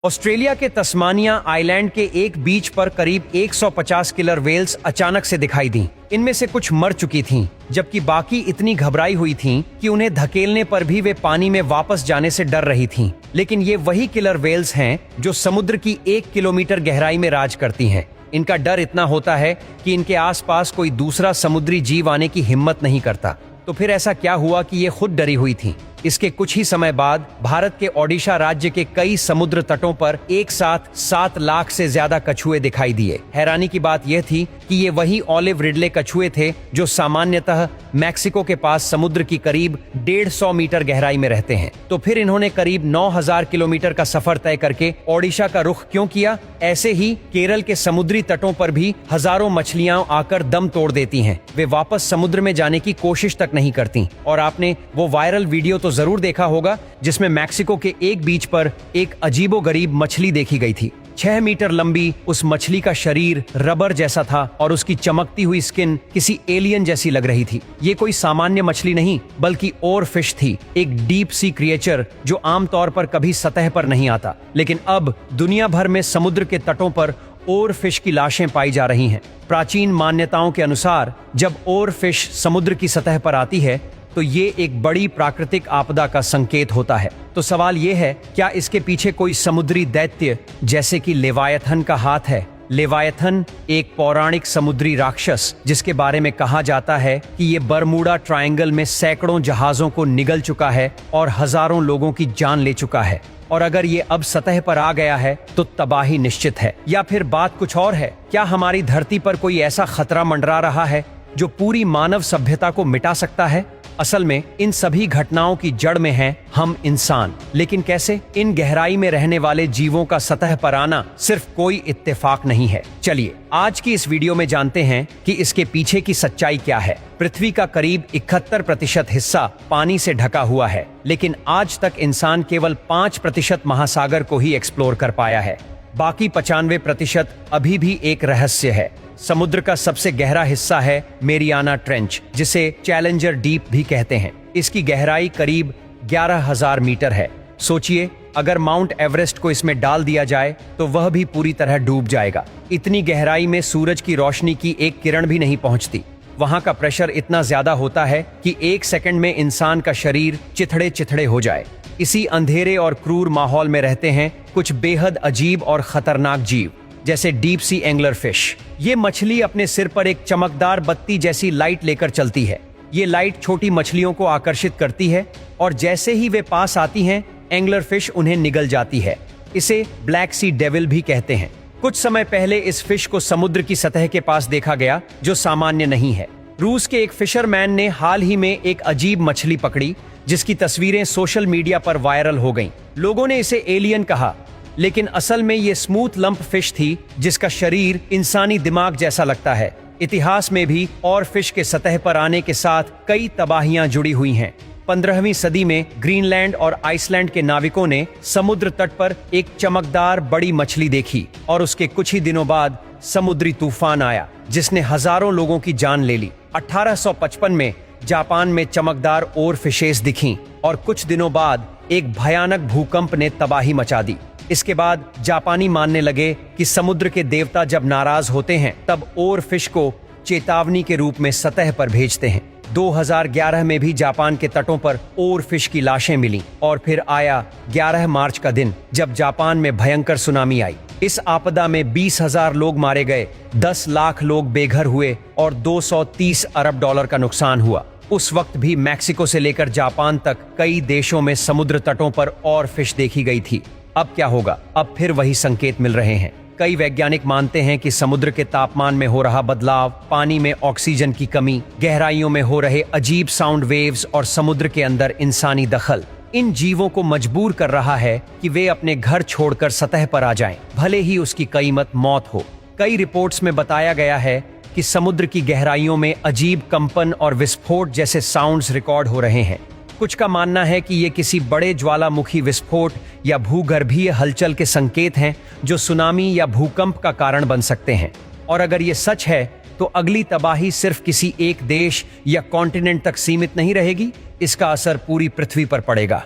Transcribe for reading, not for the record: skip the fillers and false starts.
Australia के Tasmania island के एक बीच पर करीब 150 किलर वेल्स अचानक से दिखाई दी। इनमें से कुछ मर चुकी थीं, जबकि बाकी इतनी घबराई हुई थीं कि उन्हें धकेलने पर भी वे पानी में वापस जाने से डर रही थीं। लेकिन ये वही किलर वेल्स हैं जो समुद्र की 1 किलोमीटर गहराई में राज करती हैं। इनका डर इतना होता है कि इनके आसपास कोई दूसरा समुद्री जीव आने की हिम्मत नहीं करता। तो फिर ऐसा क्या हुआ कि ये खुद डरी हुई थीं? इसके कुछ ही समय बाद भारत के ओडिशा राज्य के कई समुद्र तटों पर एक साथ 7 लाख से ज्यादा कछुए दिखाई दिए। हैरानी की बात यह थी कि ये वही ऑलिव रिडले कछुए थे जो सामान्यतः मैक्सिको के पास समुद्र की करीब 150 मीटर गहराई में रहते हैं। तो फिर इन्होंने करीब 9000 किलोमीटर का सफर तय करके ओडिशा का रुख क्यों किया? ऐसे ही केरल के समुद्री तटों पर भी हजारों मछलियां आकर दम तोड़ देती हैं। वे वापस समुद्र में जाने की कोशिश तक नहीं करती। और आपने वो वायरल वीडियो तो जरूर देखा होगा जिसमें मैक्सिको के एक बीच पर एक अजीबोगरीब मछली देखी गई थी। 6 मीटर लंबी उस मछली का शरीर रबर जैसा था और उसकी चमकती हुई स्किन किसी एलियन जैसी लग रही थी। ये कोई सामान्य मछली नहीं बल्कि ओर फिश थी, एक डीप सी क्रिएचर जो आमतौर पर कभी सतह पर नहीं आता। लेकिन अब दुनिया भर में समुद्र के तटों पर ओर फिश की लाशें पाई जा रही हैं। प्राचीन मान्यताओं के अनुसार जब ओर फिश समुद्र की सतह पर आती है तो ये एक बड़ी प्राकृतिक आपदा का संकेत होता है। तो सवाल ये है, क्या इसके पीछे कोई समुद्री दैत्य जैसे कि लेवायथन का हाथ है? लेवायथन एक पौराणिक समुद्री राक्षस जिसके बारे में कहा जाता है कि ये बरमूडा ट्रायंगल में सैकड़ों जहाजों को निगल चुका है और हजारों लोगों की जान ले चुका है। और अगर ये अब सतह पर आ गया है तो तबाही निश्चित है। या फिर बात कुछ और है, क्या हमारी धरती पर कोई ऐसा खतरा मंडरा रहा है जो पूरी मानव सभ्यता को मिटा सकता है? असल में इन सभी घटनाओं की जड़ में हैं हम इंसान। लेकिन कैसे? इन गहराई में रहने वाले जीवों का सतह पर आना सिर्फ कोई इत्तेफाक नहीं है। चलिए आज की इस वीडियो में जानते हैं कि इसके पीछे की सच्चाई क्या है। पृथ्वी का करीब 71% हिस्सा पानी से ढका हुआ है, लेकिन आज तक इंसान केवल 5% महासागर को ही एक्सप्लोर कर पाया है। बाकी 95% अभी भी एक रहस्य है। समुद्र का सबसे गहरा हिस्सा है मेरियाना ट्रेंच, जिसे चैलेंजर डीप भी कहते हैं। इसकी गहराई करीब 11,000 मीटर है। सोचिए, अगर माउंट एवरेस्ट को इसमें डाल दिया जाए तो वह भी पूरी तरह डूब जाएगा। इतनी गहराई में सूरज की रोशनी की एक किरण भी नहीं पहुंचती। वहां का प्रेशर इतना ज्यादा होता है कि 1 सेकंड में इंसान का शरीर चिथड़े चिथड़े हो जाए। इसी अंधेरे और क्रूर माहौल में रहते हैं कुछ बेहद अजीब और खतरनाक जीव, जैसे डीप सी एंगलर फिश। ये मछली अपने सिर पर एक चमकदार बत्ती जैसी लाइट लेकर चलती है। ये लाइट छोटी मछलियों को आकर्षित करती है और जैसे ही वे पास आती हैं, एंगलर फिश उन्हें निगल जाती है। इसे ब्लैक सी डेविल भी कहते हैं। कुछ समय पहले इस फिश को समुद्र की सतह के पास देखा गया, जो सामान्य नहीं है। रूस के एक फिशरमैन ने हाल ही में एक अजीब मछली पकड़ी जिसकी तस्वीरें सोशल मीडिया पर वायरल हो गईं। लोगों ने इसे एलियन कहा, लेकिन असल में ये स्मूथ लंप फिश थी जिसका शरीर इंसानी दिमाग जैसा लगता है। इतिहास में भी और फिश के सतह पर आने के साथ कई तबाहियां जुड़ी हुई हैं। 15वीं सदी में ग्रीनलैंड और आइसलैंड के नाविकों ने समुद्र तट पर एक चमकदार बड़ी मछली देखी और उसके कुछ ही दिनों बाद समुद्री तूफान आया जिसने हजारों लोगों की जान ले ली। 1855 में जापान में चमकदार ओर फिशेस दिखीं और कुछ दिनों बाद एक भयानक भूकंप ने तबाही मचा दी। इसके बाद जापानी मानने लगे कि समुद्र के देवता जब नाराज होते हैं तब ओर फिश को चेतावनी के रूप में सतह पर भेजते हैं। 2011 में भी जापान के तटों पर ओर फिश की लाशें मिली और फिर आया 11 मार्च का दिन जब जापान में भयंकर सुनामी आई। इस आपदा में 20,000 लोग मारे गए, 10 लाख लोग बेघर हुए और 230 अरब डॉलर का नुकसान हुआ। उस वक्त भी मैक्सिको से लेकर जापान तक कई देशों में समुद्र तटों पर और फिश देखी गई थी। अब क्या होगा? अब फिर वही संकेत मिल रहे हैं। कई वैज्ञानिक मानते हैं कि समुद्र के तापमान में हो रहा बदलाव, पानी में ऑक्सीजन की कमी, गहराइयों में हो रहे अजीब साउंड वेव्स और समुद्र के अंदर इंसानी दखल इन जीवों को मजबूर कर रहा है कि वे अपने घर छोड़कर सतह पर आ जाएं, भले ही उसकी कीमत मौत हो। कई रिपोर्ट्स में बताया गया है कि समुद्र की गहराइयों में अजीब कंपन और विस्फोट जैसे साउंड्स रिकॉर्ड हो रहे हैं। कुछ का मानना है कि ये किसी बड़े ज्वालामुखी विस्फोट या भूगर्भीय हलचल के संकेत हैं जो सुनामी या भूकंप का कारण बन सकते हैं। और अगर ये सच है तो अगली तबाही सिर्फ किसी एक देश या कॉन्टिनेंट तक सीमित नहीं रहेगी, इसका असर पूरी पृथ्वी पर पड़ेगा।